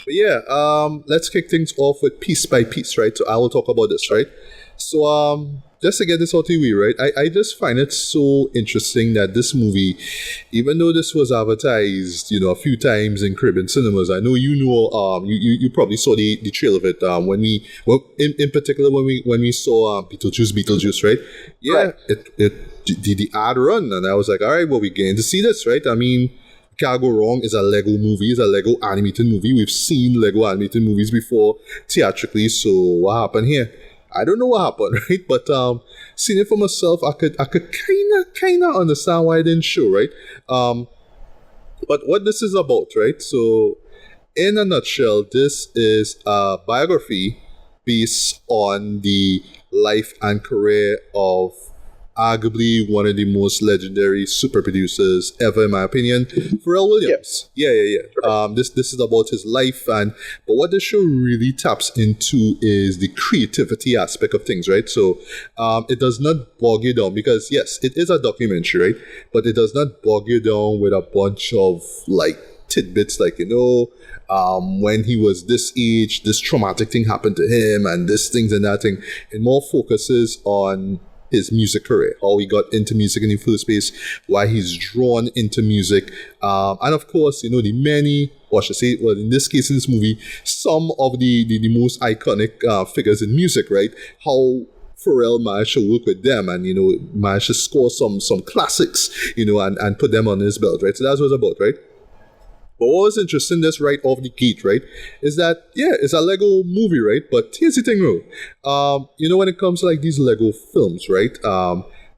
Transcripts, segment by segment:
But yeah, let's kick things off with piece by piece, right? So I will talk about this, right? So just to get this out of the way, right? I just find it so interesting that this movie, even though this was advertised, a few times in Caribbean cinemas, I know you probably saw the trail of it in particular when we saw Beetlejuice, right? Yeah, right. The ad run, and I was like, all right, well, we're getting to see this, right? I mean, can't go wrong. It's a Lego movie. It's a Lego animated movie. We've seen Lego animated movies before theatrically. So what happened here? I don't know what happened, right? But seeing it for myself, I could kind of understand why I didn't show, right? But what this is about, right? So, in a nutshell, this is a biography based on the life and career of arguably one of the most legendary super producers ever, in my opinion, Pharrell Williams. Yeah. This is about his life, but what the show really taps into is the creativity aspect of things, right? So it does not bog you down because yes, it is a documentary, right? But it does not bog you down with a bunch of like tidbits, like when he was this age, this traumatic thing happened to him, and this things and that thing. It more focuses on his music career, how he got into music in the first place, why he's drawn into music, and of course, the many, or I should say, well, in this case, in this movie, some of the most iconic figures in music, right? How Pharrell managed to work with them and, managed to score some classics, and put them on his belt, right? So that's what it's about, right? But what was interesting, this right off the gate, right, is that, yeah, it's a Lego movie, right? But here's the thing, when it comes to like these Lego films, right,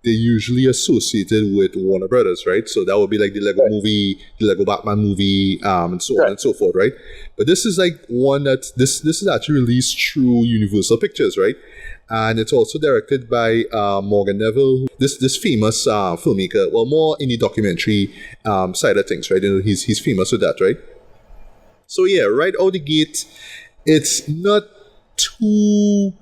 they're usually associated with Warner Brothers, right? So that would be like the Lego movie, the Lego Batman movie, and so on and so forth, right? But this is like one that, this is actually released through Universal Pictures, right? And it's also directed by Morgan Neville, this famous filmmaker, well, more in the documentary side of things, right? He's famous with that, right? So yeah, right out the gate, it's not too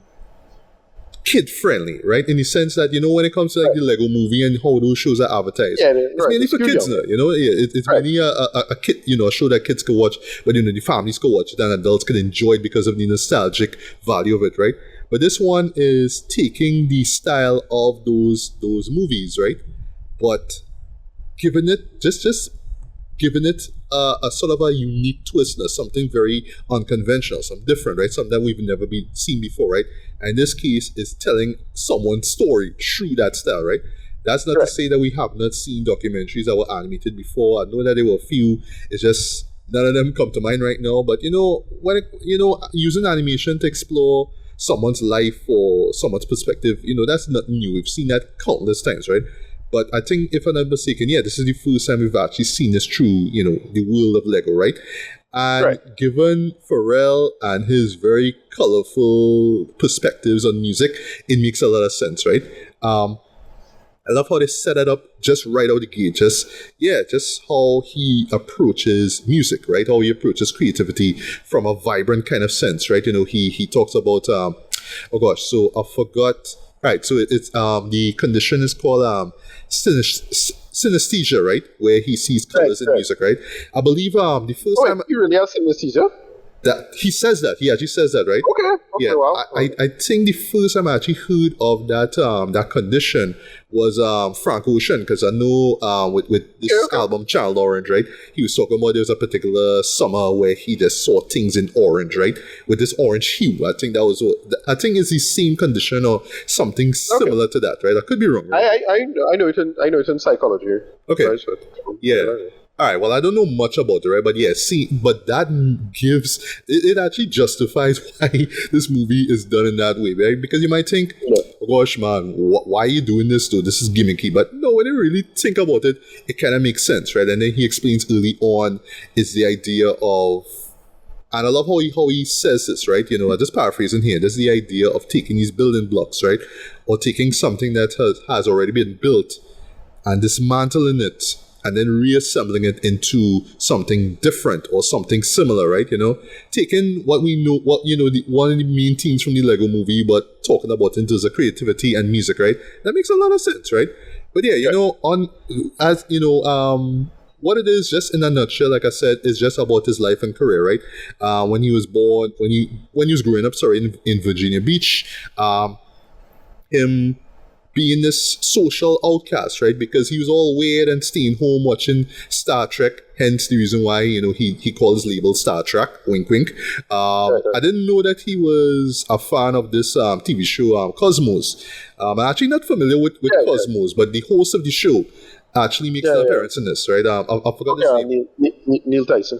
kid-friendly, right? In the sense that, when it comes to like the Lego movie and how those shows are advertised, it's mainly for kids now, it's mainly a kid, a show that kids can watch, but the families can watch it and adults can enjoy it because of the nostalgic value of it, right? But this one is taking the style of those movies, right? But giving it giving it a sort of a unique twist, something very unconventional, something different, right? Something that we've never seen before, right? And in this case, is telling someone's story through that style, right? That's not to say that we have not seen documentaries that were animated before. I know that there were a few. It's just none of them come to mind right now. But when using animation to explore someone's life or someone's perspective, that's not new. We've seen that countless times, right? But I think, if I'm not mistaken, yeah, this is the first time we've actually seen this through, the world of Lego, right? And given Pharrell and his very colorful perspectives on music, it makes a lot of sense, right? I love how they set it up just right out the gate. Just how he approaches music, right? How he approaches creativity from a vibrant kind of sense, right? He talks about, so I forgot. Right, so it's the condition is called synesthesia, right? Where he sees colors in music, right? I believe the first time he really has synesthesia. That he says that. He actually says that, right? Okay. Yeah. Wow. I think the first time I actually heard of that condition was Frank Ocean, because I know with this album Child Orange, right? He was talking about there was a particular summer where he just saw things in orange, right? With this orange hue. I think it's the same condition or something similar to that, right? I could be wrong. Right? I know it's in psychology. Okay. Right, so, yeah. All right, well, I don't know much about it, right? But yeah, but that gives, it actually justifies why this movie is done in that way, right? Because you might think, oh gosh, man, why are you doing this though? This is gimmicky. But no, when you really think about it, it kind of makes sense, right? And then he explains early on is the idea of, and I love how he says this, right? I'm just paraphrasing here. There's the idea of taking these building blocks, right? Or taking something that has already been built and dismantling it, and then reassembling it into something different or something similar, right? Taking what we know, one of the main themes from the Lego movie, but talking about it in terms of creativity and music, right? That makes a lot of sense, right? But yeah, what it is, just in a nutshell, like I said, is just about his life and career, right? When he was born, when he was growing up, in Virginia Beach, him being this social outcast, right? Because he was all weird and staying home watching Star Trek. Hence the reason why, he called his label Star Trek, wink wink. I didn't know that he was a fan of this TV show, Cosmos. I'm actually not familiar with Cosmos, but the host of the show actually makes an appearance in this, right? I forgot his name. Neil Tyson.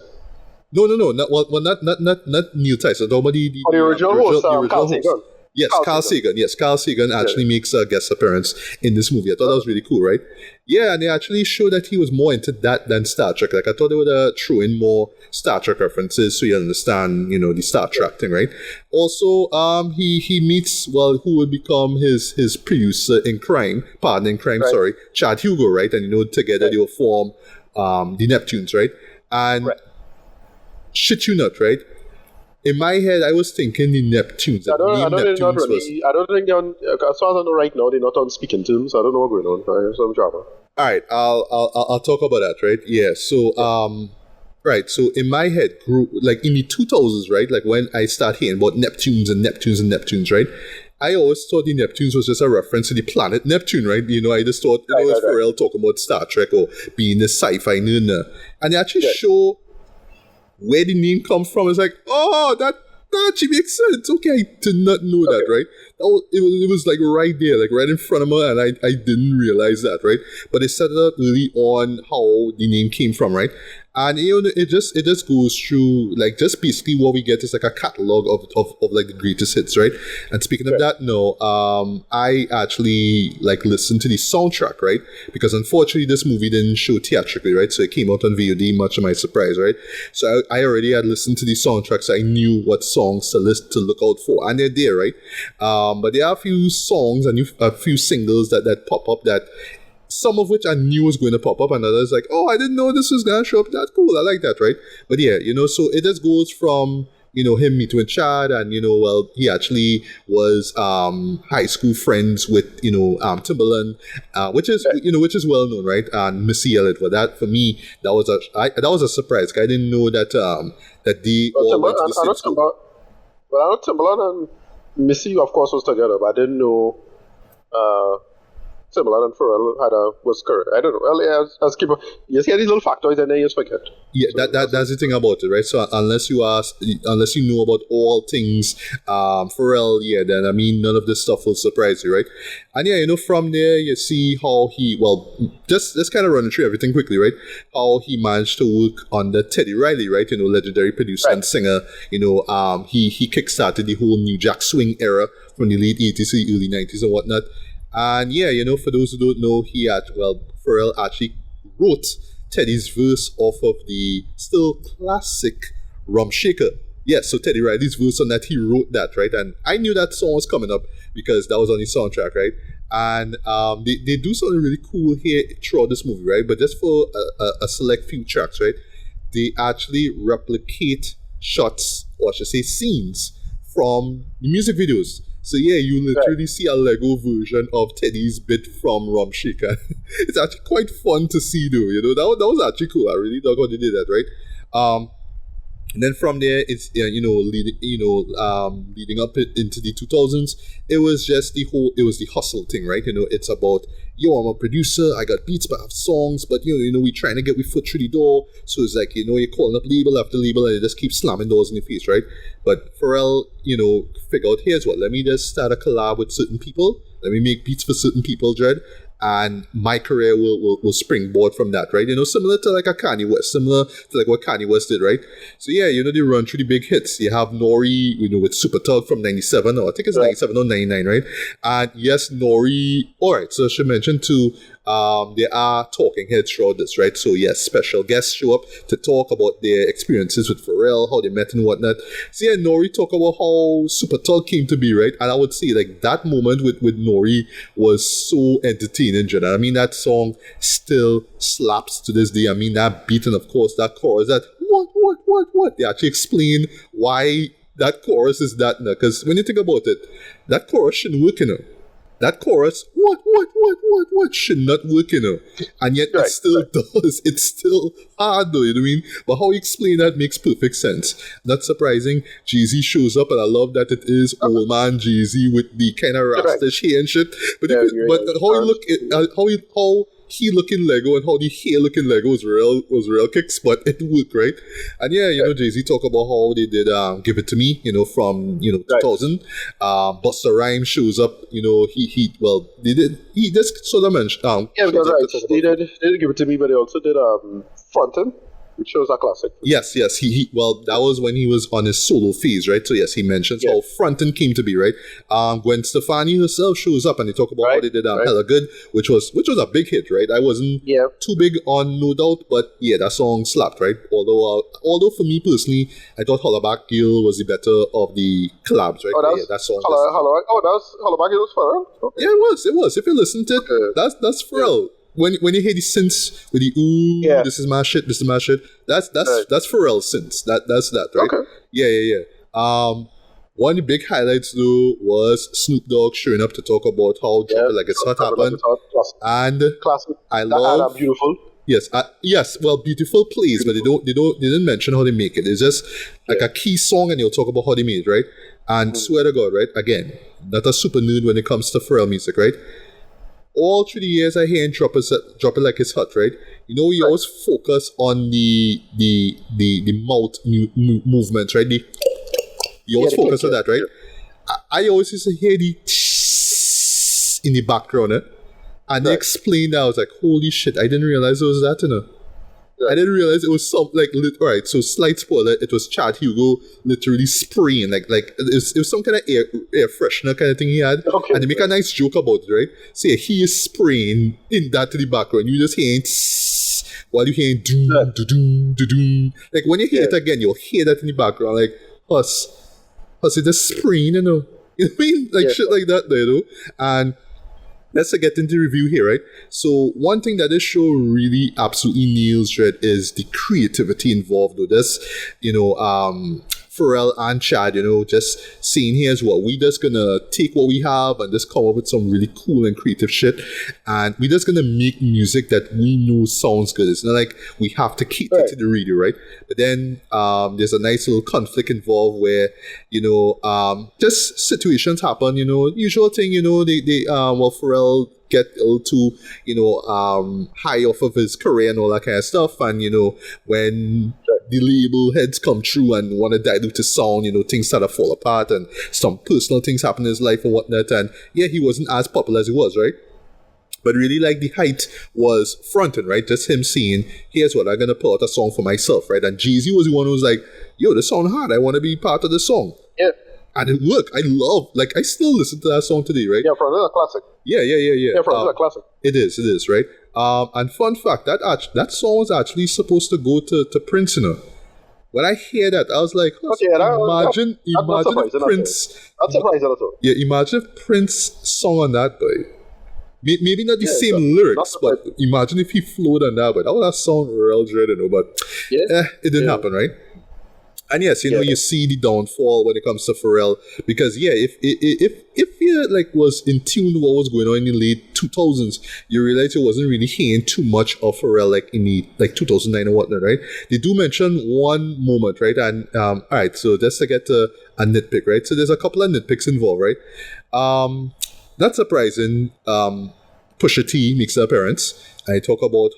No, not Neil Tyson. Nobody. The original host, Carl Sagan. Yes, Carl Sagan. Yes, Carl Sagan actually makes a guest appearance in this movie. I thought that was really cool, right? Yeah, and they actually showed that he was more into that than Star Trek. Like, I thought they would throw in more Star Trek references so you understand, the Star Trek thing, right? Also, he meets, who would become his producer in crime, partner in crime, right. Chad Hugo, right? And, together they will form the Neptunes, right? And shit you not, right? In my head, I was thinking the Neptunes. I don't think they're on, as far as I know right now, they're not on speaking terms. I don't know what's going on. There's some drama. All right, I'll talk about that, right? Yeah, so, right, so in my head, like in the 2000s, right, like when I started hearing about Neptunes, right, I always thought the Neptunes was just a reference to the planet Neptune, right? I just thought it was Pharrell talking about Star Trek or being the sci-fi nerd. And they actually show where the name comes from. It's like, oh, that actually makes sense. Okay, I did not know that, right? It was like right there, like right in front of me, and I didn't realize that, right? But they set it up early on how the name came from, right? And it just goes through, like, just basically what we get is like a catalog of like the greatest hits, right? And speaking of that, I actually like listened to the soundtrack, right? Because unfortunately this movie didn't show theatrically, right? So it came out on VOD, much to my surprise, right? So I already had listened to the soundtrack, so I knew what songs to look out for, and they're there, right? But there are a few songs and a few singles that pop up that, some of which I knew was going to pop up, and others like, oh, I didn't know this was going to show up. That's cool. I like that, right? But yeah, so it just goes from, him meeting with Chad, and, he actually was high school friends with, Timbaland, which is well known, right? And Missy Elliott. But that, for me, that was a surprise. I didn't know that they all went to the same school. Well, I know Timbaland and Missy, of course, was together, but I didn't know Timbaland and Pharrell was correct. I don't know. Well, yeah, I'll keep. You see these little factoids, and then you just forget. Yeah, that's the thing about it, right? So unless you know about all things Pharrell, then I mean, none of this stuff will surprise you, right? And yeah, from there you see how he, just kind of running through everything quickly, right? How he managed to work under Teddy Riley, right? Legendary producer and singer. He kickstarted the whole New Jack Swing era from the late 80s to the early 90s and whatnot. And yeah, for those who don't know, Pharrell actually wrote Teddy's verse off of the still classic Rum Shaker. Yes, so Teddy Riley's verse on that, he wrote that, right? And I knew that song was coming up because that was on the soundtrack, right? And they do something really cool here throughout this movie, right? But just for a select few tracks, right? They actually replicate shots, or I should say scenes, from the music videos. So yeah, you literally see a Lego version of Teddy's bit from Rum Shaker. It's actually quite fun to see, though. That was actually cool. I really dug how they did that, right? And then from there, it's leading up into the 2000s. It was just the hustle thing, right? It's about, I'm a producer, I got beats, but I have songs, but we trying to get we foot through the door. So it's like, you're calling up label after label, and they just keep slamming doors in your face, right? But Pharrell, figure out, here's what, let me just start a collab with certain people. Let me make beats for certain people, Dread. And my career will springboard from that, right? Similar to like a Kanye West, similar to like what Kanye West did, right? So yeah, they run through the big hits. You have N.O.R.E, with Super Tug from 97, or I think it's 97 or 99, right? And yes, N.O.R.E, alright, so I should mention too, there are talking heads throughout this, right? So yes, special guests show up to talk about their experiences with Pharrell, how they met and whatnot. So yeah, N.O.R.E talk about how Super Tug came to be, right? And I would say like that moment with N.O.R.E was so entertaining, Jenna. I mean, that song still slaps to this day. I mean, that beat, and of course that chorus, that what? They actually explain why that chorus is that, because when you think about it, that chorus shouldn't work, that chorus, what should not work, and yet it still does. It's still hard though, you know what I mean? But how you explain that makes perfect sense. Not surprising. Jay-Z shows up, and I love that it is old man Jay-Z with the kind of rastish hair and shit. But how you look at how he looking Lego and how the hair looking Lego was real kicks, but it worked, right? And Jay-Z talk about how they did Give It To Me, from 2000. Busta Rhymes shows up, he just sort of mentioned because they did Give It To Me, but they also did Frontin', which shows a classic. Yes, that was when he was on his solo phase, right? So yes, he mentions how Frontin' came to be, right? Gwen Stefani herself shows up, and they talk about how they did Hella Good, which was a big hit, right? I wasn't too big on No Doubt, but that song slapped, right? Although for me personally, I thought Hollaback Girl was the better of the collabs, right? That song. Hollaback Girl was Pharrell? Okay. Yeah, it was. If you listen to it, that's Pharrell. When you hear the synths with the this is my shit, that's Pharrell's synths. That's that, right? Okay. Yeah. One of the big highlights though was Snoop Dogg showing up to talk about how Drop It Like It's Hot happened. And classic. I love Beautiful. Yes. Well, Beautiful plays, but they didn't mention how they make it. It's just like a key song, and they'll talk about how they made it, right? And swear to God, right? Again, not a super nerd when it comes to Pharrell music, right? All through the years I hear him drop it like it's hot, right? We always focus on the mouth movement, right? You always focus on that, right? I always used to hear the in the background, and they explained that. I was like, holy shit, I didn't realize it was that, I didn't realize it was something like, alright, so slight spoiler, it was Chad Hugo literally spraying, like it was some kind of air freshener kind of thing he had, and they make a nice joke about it, right? So he is spraying in that to the background, you just hearing while you hearing doom, doom, doom. Like when you hear it again, you'll hear that in the background, like, it just spraying, you know what I mean? Like shit like that there, and let's get into the review here, right? So one thing that this show really absolutely nails, right, is the creativity involved with this. Pharrell and Chad, just saying here's what we just gonna take what we have and just come up with some really cool and creative shit, and we just gonna make music that we know sounds good. It's not like we have to cater to the radio, right? But then there's a nice little conflict involved where just situations happen. Usual thing. Pharrell get a little too, high off of his career and all that kind of stuff. And, when the label heads come through and want to dilute his sound, things start to fall apart and some personal things happen in his life and whatnot. And he wasn't as popular as he was, right? But really, like, the height was fronting, right? Just him saying, here's what I'm going to put out a song for myself, right? And Jay-Z was the one who was like, yo, this sound hard. I want to be part of the song. Yeah. And it worked. I still listen to that song today, right? Yeah, Frontin' is a classic. Yeah. Yeah, Frontin' is a classic. It is, right? And fun fact, that song was actually supposed to go to Prince, When I hear that, I was like, imagine if Prince... That's surprising at all. Yeah, imagine if Prince sung on that, boy. Maybe not the same lyrics, but imagine if he flowed on that, but that would have sound real dread, but it didn't happen, right? And yes, you see the downfall when it comes to Pharrell, because if you was in tune with what was going on in the late 2000s, you realize you wasn't really hearing too much of Pharrell in the 2009 or whatnot, right? They do mention one moment, right? And all right, so just to get to a nitpick, right? So there's a couple of nitpicks involved, right? Not surprising. Pusha T makes an appearance. I talk about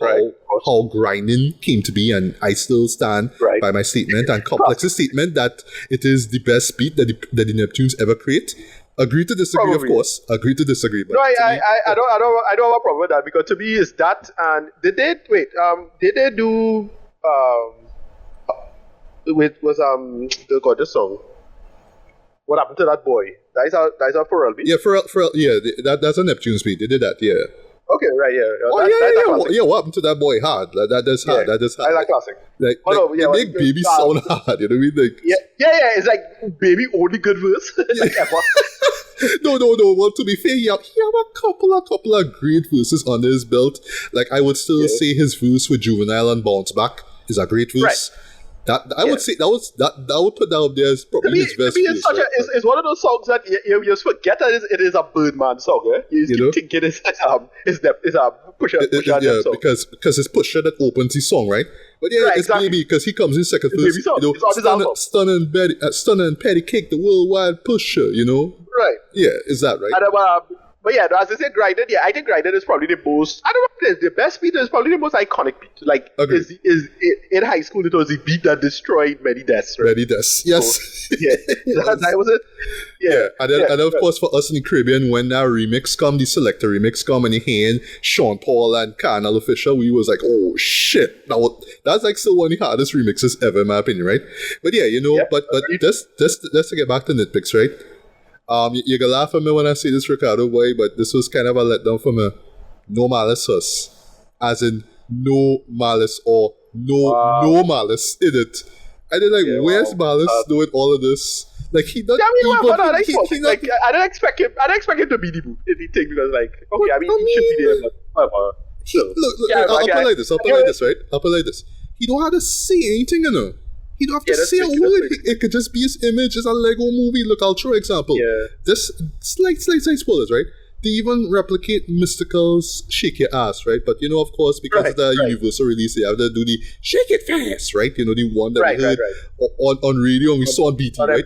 how grinding came to be, and I still stand by my statement and Complex's statement that it is the best beat that the Neptunes ever create. Agree to disagree, of course. Agree to disagree. But no, I don't have a problem with that, because to me it's that, and did they do this song? What happened to that boy? That is a Pharrell beat? Yeah, Pharrell, yeah, that's a Neptune's beat. They did that, yeah. Okay, right, yeah. What happened to that boy? Hard. That's hard. That is hard. I like classic. They make Baby sound hard, you know what I mean? It's like Baby only good verse. No. Well, to be fair, he have a couple of great verses under his belt. Like, I would still say his verse with Juvenile and Bounce Back is a great verse. I would say that would put that up there as probably his best. It's one of those songs that you just forget that it is a Birdman song. You keep thinking it's a Pusha yeah, song. because it's Pusha that opens the song, right? But yeah, it's exactly. Baby because he comes in second verse. Stunner and Petty Cake, the worldwide Pusha. Right. Yeah, is that right? And, but yeah, as I said, Grinded. Yeah, I think Grinded is probably the most. I don't know. The best beat is probably the most iconic beat. Like, is in high school, it was the beat that destroyed many deaths. Right? Many deaths. Yes. So, yeah, that was it. Yeah. And then of course for us in the Caribbean, when that remix come, the selector remix come, and he hand Sean Paul and Carnal Official, we was like, oh shit! That's like still one of the hardest remixes ever, in my opinion, right? But yeah, but just to get back to nitpicks, right? You can laugh at me when I say this, Ricardo boy, but this was kind of a letdown for me. No malice us, as in no malice or no malice in it. I did like, where's Malice doing all of this? Like he doesn't. I didn't expect him. I didn't expect him to be the thing because he should be there. But whatever. I'll put it like this, right? I'll put it like this. He don't have to say anything, He don't have to say a word. It could just be his image. It's a Lego movie. Look, I'll throw an example. Yeah. This slight spoilers, right? They even replicate Mystical's Shake Your Ass, right? But of course, because of the universal release, they have to do the Shake It Fast, right? The one that we heard on radio and we saw on BT, right?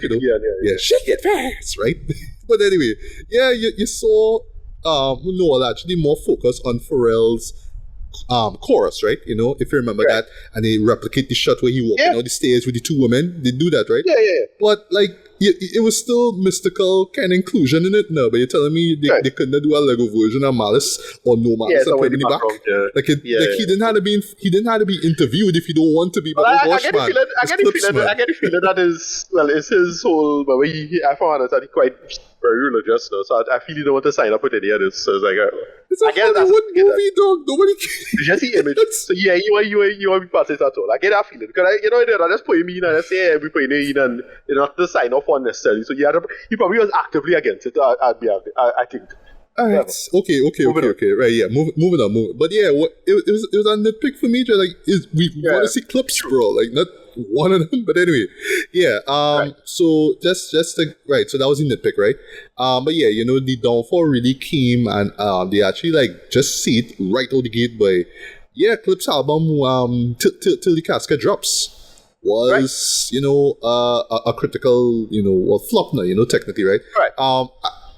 Shake It Fast, right? But anyway, yeah, you saw Noel actually more focused on Pharrell's chorus, right? If you remember that, and they replicate the shot where he walking out the stairs with the two women. They do that, right? Yeah. But like, it was still mystical kind of inclusion in it now. But you're telling me they couldn't do a Lego version of Malice or no Malice and put in the back? Like he didn't have to be interviewed if he don't want to be. But I get the feeling that it's his whole. But I found that he's quite very religious, so I feel he don't want to sign up with any of this. So it's like, it's a Hollywood movie, dog. Nobody cares. It's just the image. So yeah, you want to be part of it at all. I get that feeling because I just put him in and I say we put him in and not to sign off unnecessarily. So yeah, he probably was actively against it. I think. All right. Okay. Right. Yeah. Moving on. But yeah, it was a nitpick for me. Just like we want to see clips, bro. Like not one of them, but anyway, yeah. So just right. So that was a nitpick, right? But yeah, the downfall really came, and they actually like just see it right out the gate by, Clips album till the casket drops was a critical flop now, technically, right? Right.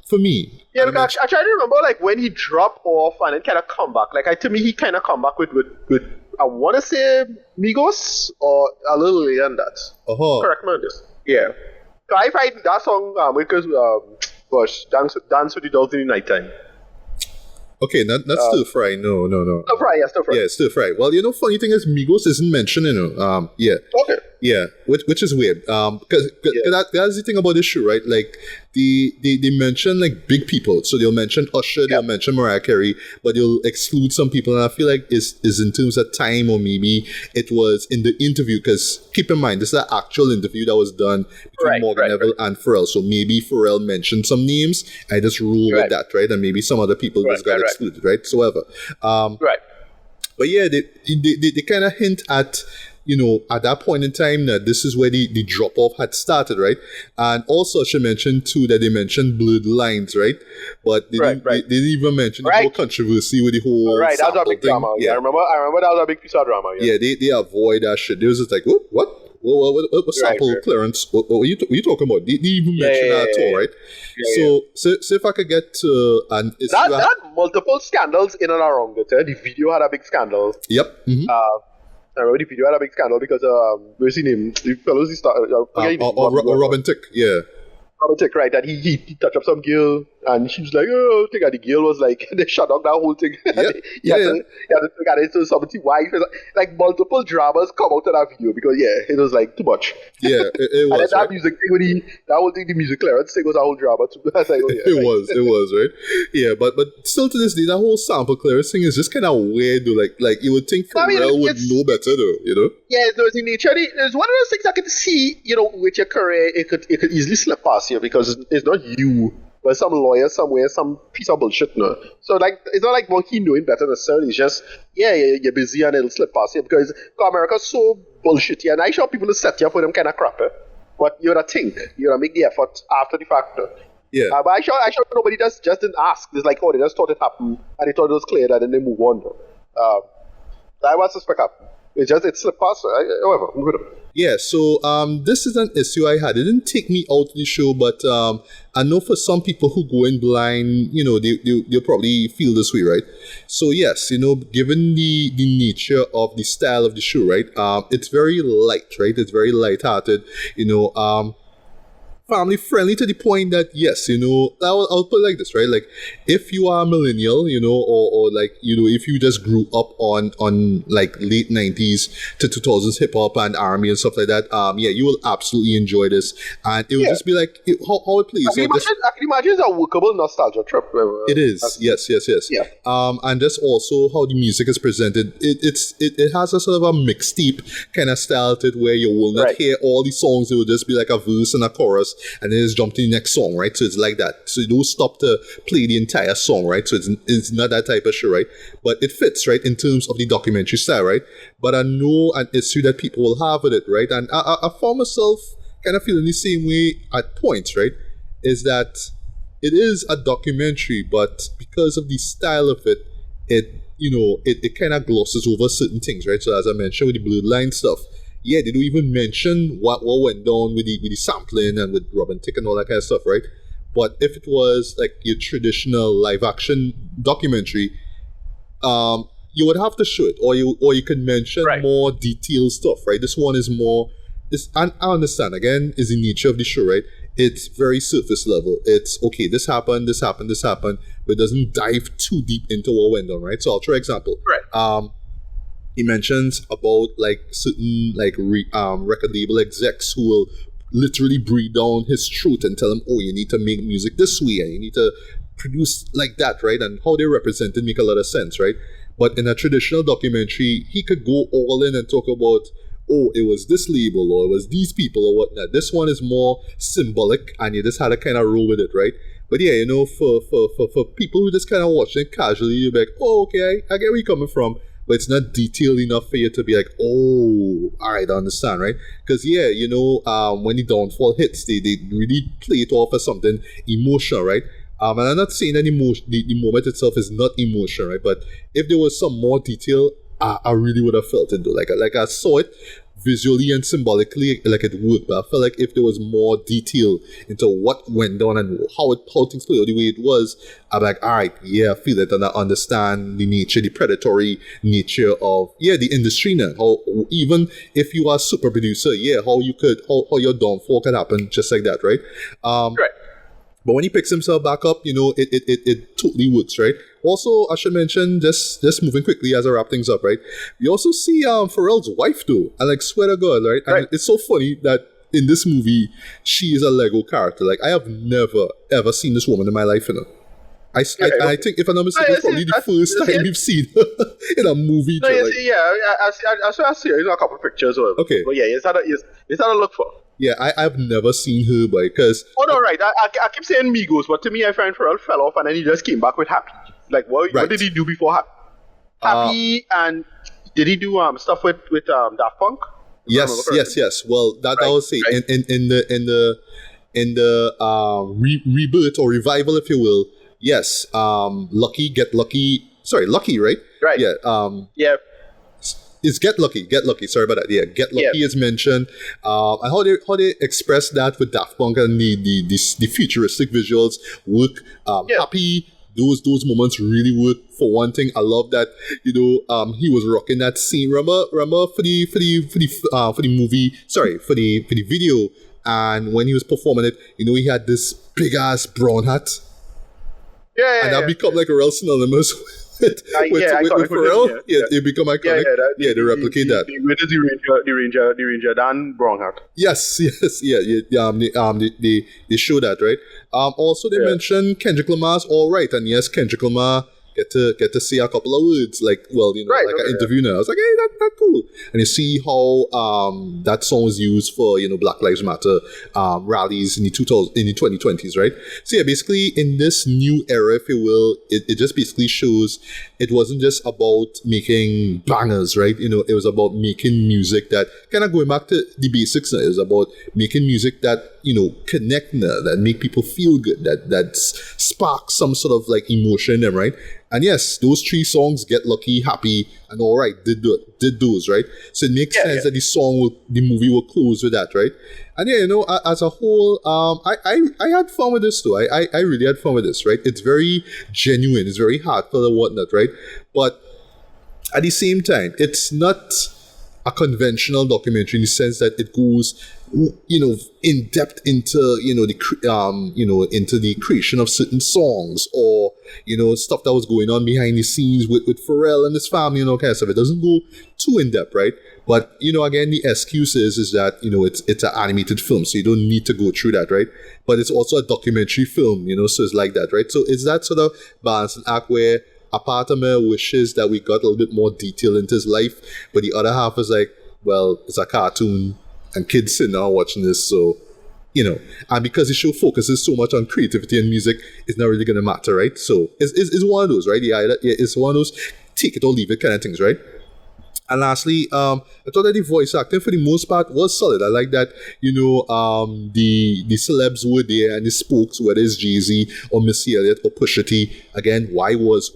For me. Yeah, because I try to remember like when he dropped off and then kind of come back. Like to me, he kind of come back with I want to say Migos or a little later than that. Correct me on this. Yeah. So I find that song because Dance with the Dolls in the Nighttime. Okay, not Stir Fry. No. Stir Fry, yeah, Stir Fry. Yeah, Stir Fry. Well, funny thing is Migos isn't mentioned, yeah. Okay. Yeah, which is weird. Because that's the thing about this show, right? Like they mention like big people, so they'll mention Usher, they'll mention Mariah Carey, but they'll exclude some people. And I feel like is in terms of time, or maybe it was in the interview. Because keep in mind, this is an actual interview that was done between Morgan Neville and Pharrell. So maybe Pharrell mentioned some names. I just rule with that, right? And maybe some other people just got excluded, right? So whatever. Right. But yeah, they kind of hint at. At that point in time, that this is where the drop-off had started, right? And also, she mentioned, too, that they mentioned blurred lines, right? But they didn't even mention the whole controversy with the whole Right, that was a big drama. Yeah. I remember that was a big piece of drama. Yeah, they avoid that shit. They was just like, what sample clearance? What are you talking about? They didn't even mention that at all, right? So if I could get to... and that had multiple scandals in and around it. The video had a big scandal. Yep. Mm-hmm. I remember the video had a big scandal because what's his name? The fellows he started. Robin Thicke, yeah. Robin Thicke, right? That he touched up some girl, and she was like, "Oh, I think the girl was like," they shut down that whole thing. He had to take it into somebody's wife. Like multiple dramas come out of that video because it was like too much. Yeah, it was. And then that music thing that whole thing, the music clearance thing was a whole drama too. I was like, it was right. Yeah, but still to this day, that whole sample clearance thing is just kind of weird. Though. Like you would think Pharrell would know better, though. Yeah, there's in nature. There's one of those things I could see. With your career, it could easily slip past you because it's not you. but some lawyer somewhere, some piece of bullshit, no. So like, it's not like he knowing better necessarily. It's just, you're busy and it'll slip past you because America's so bullshitty, and I sure people to set you up for them kind of crap. But you gotta think, you gotta make the effort after the fact. No? Yeah. But I sure nobody just didn't ask. It's like, they just thought it happened and they thought it was clear, and then they move on. I was suspect happened. It slipped past. However, move it on. Yeah, so this is an issue I had. It didn't take me out of the show, but I know for some people who go in blind, they'll probably feel this way, right? So yes, given the nature of the style of the show, right? It's very light, right? It's very lighthearted, family friendly to the point that yes, I'll put it like this, right? Like if you are a millennial, or like if you just grew up on like late 90s to 2000s hip hop and R&B and stuff like that, you will absolutely enjoy this, and it will just be like how it plays. I can imagine it's a workable nostalgia trip. It is, yes. Yeah. And just also how the music is presented. It has a sort of a mixtape kind of style to it where you will not hear all the songs. It will just be like a verse and a chorus, and then it's jumped to the next song, right? So it's like that. So you don't stop to play the entire song, right? So it's not that type of show, right? But it fits, right, in terms of the documentary style, right? But I know an issue that people will have with it, right? And I found myself kind of feeling the same way at points, right? Is that it is a documentary, but because of the style of it, it kind of glosses over certain things, right? So as I mentioned with the blurred line stuff, they don't even mention what went down with the sampling and with Robin Thicke and all that kind of stuff, right? But if it was like your traditional live action documentary, you would have to show it, or you could mention more detailed stuff, right? This one is more. And I understand again is the nature of the show, right? It's very surface level. It's okay. This happened, but it doesn't dive too deep into what went on, right? So I'll try an example. Right. He mentions about like certain like record label execs who will literally breathe down his throat and tell him, oh, you need to make music this way and you need to produce like that, right? And how they represent it make a lot of sense, right? But in a traditional documentary, he could go all in and talk about, oh, it was this label or it was these people or whatnot. This one is more symbolic and you just had to kind of roll with it, right? But yeah, for people who just kind of watch it casually, you're like, oh, okay, I get where you're coming from. But it's not detailed enough for you to be like, oh, all right, I understand, right? Because, when the downfall hits, they really play it off as something emotional, right? And I'm not saying that the moment itself is not emotional, right? But if there was some more detail, I really would have felt it, though. Like I saw it visually and symbolically, like it worked. But I felt like if there was more detail into what went down and how things played out the way it was, I'm like, all right, I feel it and I understand the nature, the predatory nature of the industry now. How even if you are a super producer, how your downfall could happen just like that, right? Right. But when he picks himself back up, it totally works, right? Also, I should mention, just moving quickly as I wrap things up, right? We also see Pharrell's wife, though. And like, swear to God, right? And it's so funny that in this movie, she is a Lego character. Like, I have never, ever seen this woman in my life, I think, if I'm not mistaken, it's probably the first time we've seen her in a movie. No, I see her in a couple of pictures. Okay. But it's had a look for. Yeah, I've never seen her, but because... Oh, no, right. I keep saying Migos, but to me, I find Pharrell fell off and then he just came back with Happy. Like, what did he do before Happy? Happy, and did he do stuff with Daft Punk? Yes. Well, that I would say in the rebirth or revival, if you will. Yes, Lucky, Get Lucky. Sorry, Lucky, right? Right. Yeah. It's Get Lucky. Sorry about that. Yeah, Get Lucky is mentioned. And how they express that with Daft Punk and the futuristic visuals work. Happy. Those moments really work. For one thing, I love that he was rocking that scene. Remember for the movie. Sorry, for the video. And when he was performing it, he had this big ass brown hat. And that become like a real synonymous with Pharrell. It become iconic. They replicate that. The Ranger Dan brown hat. Yes. They show that, right? Also, they mentioned Kendrick Lamar's All Right, and yes, Kendrick Lamar get to say a couple of words, like, well, like an interview now. I was like, hey, that's cool. And you see how that song was used for, Black Lives Matter rallies in the 2020s, right? So yeah, basically in this new era, if you will, it just basically shows it wasn't just about making bangers, right? It was about making music that kind of going back to the basics. It was about making music that connect, that make people feel good, that spark some sort of like emotion in them, right? And yes, those 3 songs, Get Lucky, Happy, and All Right, did those, right? So it makes sense that the movie will close with that, right? And yeah, as a whole, I had fun with this too. I really had fun with this, right? It's very genuine, it's very heartfelt and whatnot, right? But at the same time, it's not a conventional documentary in the sense that it goes, in depth into, into the creation of certain songs or, stuff that was going on behind the scenes with Pharrell and his family and all kinds of stuff. It doesn't go too in depth, right? But, again, the excuse is that, it's an animated film, so you don't need to go through that, right? But it's also a documentary film, so it's like that, right? So it's that sort of balancing act where a part of me wishes that we got a little bit more detail into his life, but the other half is like, well, it's a cartoon and kids sitting down watching this, so, and because the show focuses so much on creativity and music, it's not really going to matter, right? So it's one of those, right? It's one of those take it or leave it kind of things, right? And lastly, I thought that the voice acting for the most part was solid. I like that, the celebs were there and the spokes, whether it's Jay-Z or Missy Elliott or Pusha T. Again, why was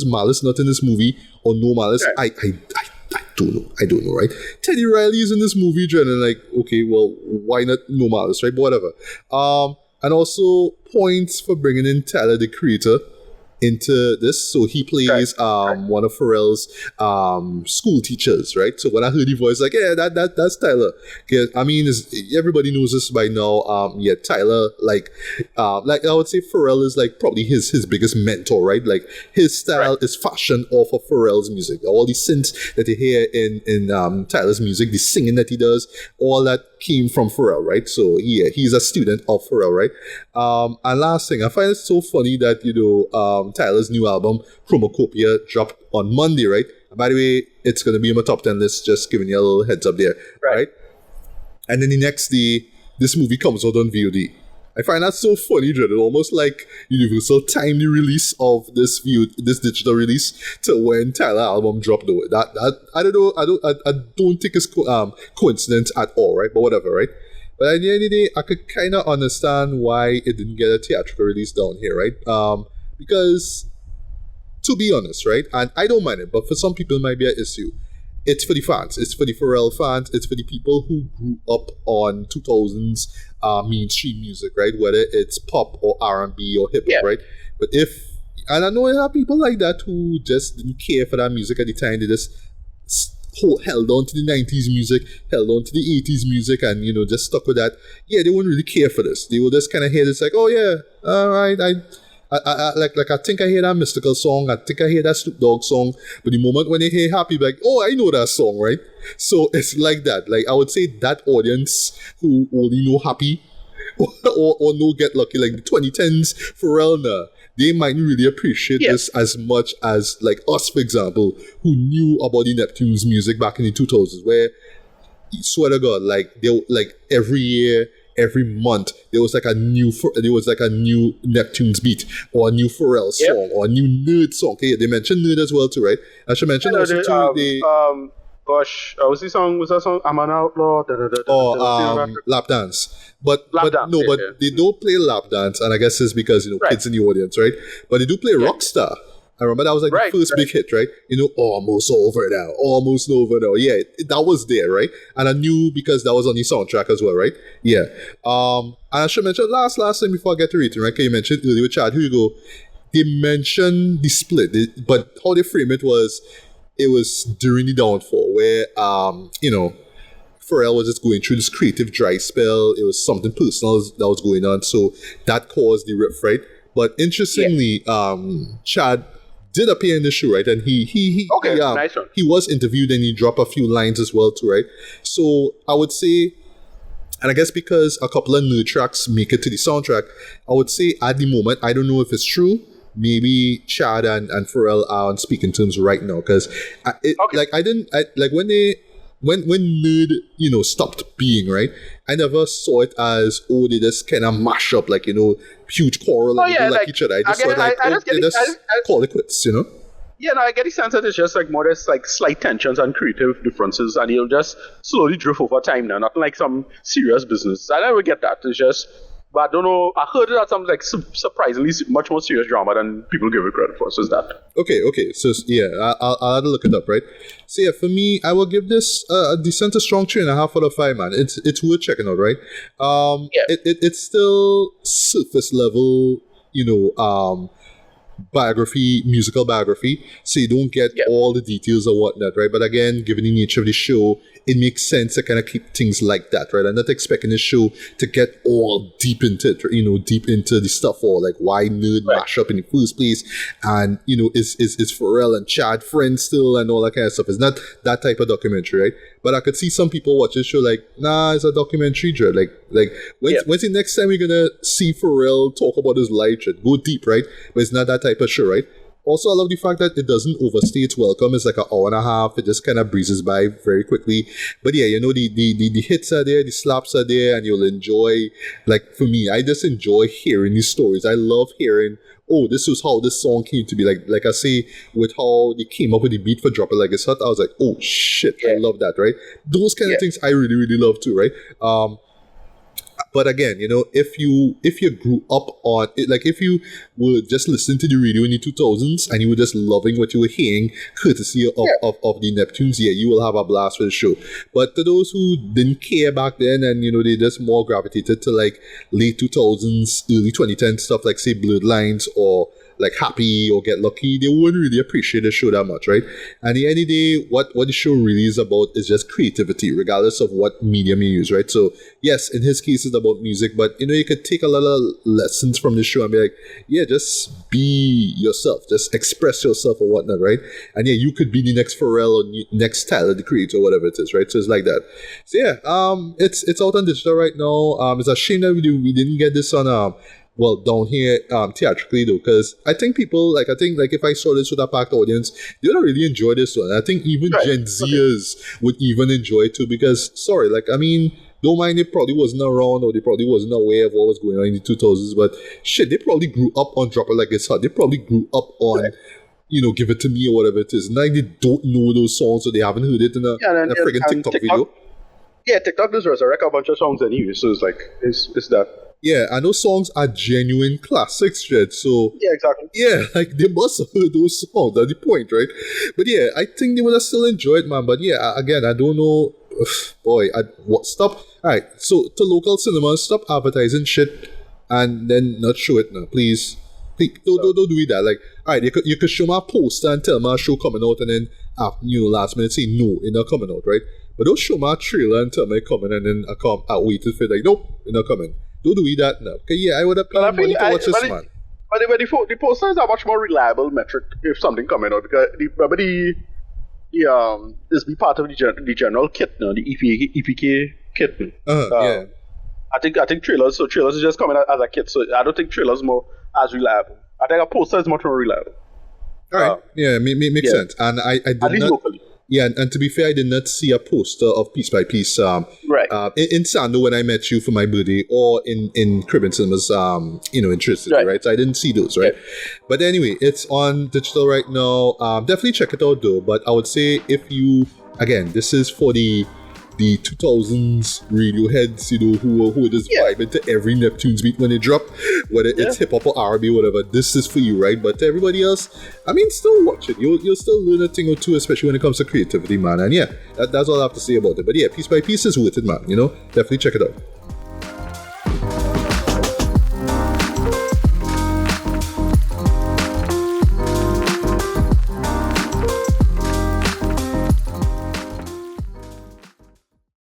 Malice not in this movie or no Malice? I don't know, right? Teddy Riley is in this movie, and like, okay, well, why not no Malice, right? But whatever. And also points for bringing in Tyler, the Creator, into this. So he plays one of Pharrell's school teachers, right? So when I heard the voice, like, yeah, that's Tyler. I mean, everybody knows this by now. Tyler, like I would say Pharrell is like probably his biggest mentor, right? Like his style is fashioned off of Pharrell's music. All the synths that you hear in Tyler's music, the singing that he does, all that came from Pharrell, right? So yeah, he's a student of Pharrell, right? And last thing, I find it so funny that Tyler's new album Chromacopia dropped on Monday, right? And by the way, it's going to be in my top 10 list, just giving you a little heads up there, right? And then the next day, this movie comes out on VOD. I find that so funny, Dread. Almost like Universal timed the release of this digital release to when Tyler album dropped. Though that I don't know. I don't think it's coincidence at all, right? But whatever, right? But at the end of the day, I could kind of understand why it didn't get a theatrical release down here, right? Because to be honest, right, and I don't mind it, but for some people it might be an issue. It's for the fans. It's for the Pharrell fans. It's for the people who grew up on 2000s mainstream music, right? Whether it's pop or R&B or hip hop, right? But and I know there are people like that who just didn't care for that music at the time. They just held on to the 90s music, held on to the 80s music, and just stuck with that. Yeah, they wouldn't really care for this. They would just kind of hear this like, oh yeah, all right, I think I hear that Mystical song, I think I hear that Snoop Dogg song, but the moment when they hear Happy, like, oh, I know that song, right? So it's like that. Like, I would say that audience who only know Happy or know Get Lucky, like the 2010s Pharrell, they mightn't really appreciate this as much as like us, for example, who knew about the Neptunes music back in the 2000s, where, swear to God, like they like every year, every month there was like a new Neptunes beat or a new Pharrell song or a new N.E.R.D song. Okay, they mentioned N.E.R.D as well too, right? I should mention also too was that song I'm an Outlaw? Lap Dance. But they don't play Lap Dance, and I guess it's because kids in the audience, right? But they do play Rockstar. I remember that was like the first big hit, right? Almost over now. Yeah, that was there, right? And I knew because that was on the soundtrack as well, right? Yeah. And I should mention last thing before I get to rating, right? Because you mentioned earlier with Chad, here you go. They mentioned the split, but how they frame it was during the downfall where, Pharrell was just going through this creative dry spell. It was something personal that was going on, so that caused the rift, right? But interestingly, Chad did appear in the show, right? And he nice one. He was interviewed and he dropped a few lines as well too, right? So I would say, and I guess because a couple of N.E.R.D tracks make it to the soundtrack, I would say at the moment, I don't know if it's true, maybe Chad and Pharrell are on speaking terms right now, because when N.E.R.D, stopped being, right, I never saw it as, they just kind of mash up, huge quarrel and they don't like each other. I just saw it they just call it quits, Yeah, no, I get the sense that it's just more there's slight tensions and creative differences, and you'll just slowly drift over time now. Nothing like some serious business. I never get that. It's just, but I don't know. I heard it had some surprisingly much more serious drama than people give it credit for. So is that okay? So yeah, I'll have to look it up, right? So yeah, for me, I will give this a decent to strong 3.5 out of 5, man. It's worth checking out, right? It's still surface level, musical biography, so you don't get all the details or whatnot, right? But again, given the nature of the show, it makes sense to kind of keep things like that, right? I'm not expecting the show to get all deep into it, deep into the stuff, or why N.E.R.D mash up in the first place, and is Pharrell and Chad friends still, and all that kind of stuff. It's not that type of documentary, right? But I could see some people watch this show nah, it's a documentary, Dread. When's the next time we're gonna see Pharrell talk about his life, Dread? Go deep, right? But it's not that type of show, right? Also, I love the fact that it doesn't overstay its welcome. It's an hour and a half. It just kind of breezes by very quickly. But yeah, the hits are there, the slaps are there, and you'll enjoy. For me, I just enjoy hearing these stories. I love hearing, this was how this song came to be. Like I say, with how they came up with the beat for Drop It Like It's Hot, I was like, oh shit, I love that, right? Those kind of things I really, really love too, right? But again, if you grew up on it, if you were just listening to the radio in the 2000s and you were just loving what you were hearing, courtesy of the Neptunes, you will have a blast with the show. But to those who didn't care back then, and they just more gravitated to late 2000s, early 2010s stuff, say Blurred Lines or Happy or Get Lucky, they wouldn't really appreciate the show that much, right? And at the end of the day, what the show really is about is just creativity, regardless of what medium you use, right? So yes, in his case, it's about music, but you could take a lot of lessons from the show and be just be yourself, just express yourself or whatnot, right? And you could be the next Pharrell or next Tyler, the Creator, or whatever it is, right? So it's like that. So yeah, it's out on digital right now. It's a shame that we didn't get this on down here theatrically though, because I think people if I saw this with a packed audience, they would really enjoy this one. I think even Gen Zers would even enjoy it too, because don't mind, they probably wasn't around, or they probably wasn't aware of what was going on in the 2000s, but shit, they probably grew up on Drop It Like It's Hot. They probably grew up on Give It To Me or whatever it is. They don't know those songs, or they haven't heard it in a friggin' TikTok video. Yeah, TikTok does resurrect a bunch of songs anyway, so it's that. Yeah, and those songs are genuine classics, Jed. So yeah, exactly. Yeah, they must have heard those songs. That's the point, right? But yeah, I think they would have still enjoyed, man. But yeah, again, I don't know. Boy, stop. All right, so to local cinemas, stop advertising shit and then not show it now, please. Don't do that. All right, you could show my poster and tell my show coming out, and then last minute say no, it's not coming out, right? But don't show my trailer and tell me coming, and then I waited for it, nope, it's not coming. Don't do that now. Okay, yeah, I would have paid money to watch this, man. But the poster is a much more reliable metric if something coming out, because this be part of the general kit now, the EPK kit. Yeah. I think trailers is just coming out as a kit, so I don't think trailers more as reliable. I think a poster is much more reliable. All right. Makes sense. And I did at least not, locally. Yeah, and to be fair, I did not see a poster of Piece by Piece right. In Sando when I met you for my birthday, or in Caribbean Cinemas in Tristan, right? So I didn't see those, right? But anyway, it's on digital right now. Definitely check it out though. But I would say this is for the 2000s radio heads, who are just vibing to every Neptunes beat when they drop, whether it's hip hop or R&B, whatever. This is for you, right? But to everybody else, still watch it. You'll still learn a thing or two, especially when it comes to creativity, man. And that's all I have to say about it. But yeah, Piece by Piece is worth it, man. Definitely check it out.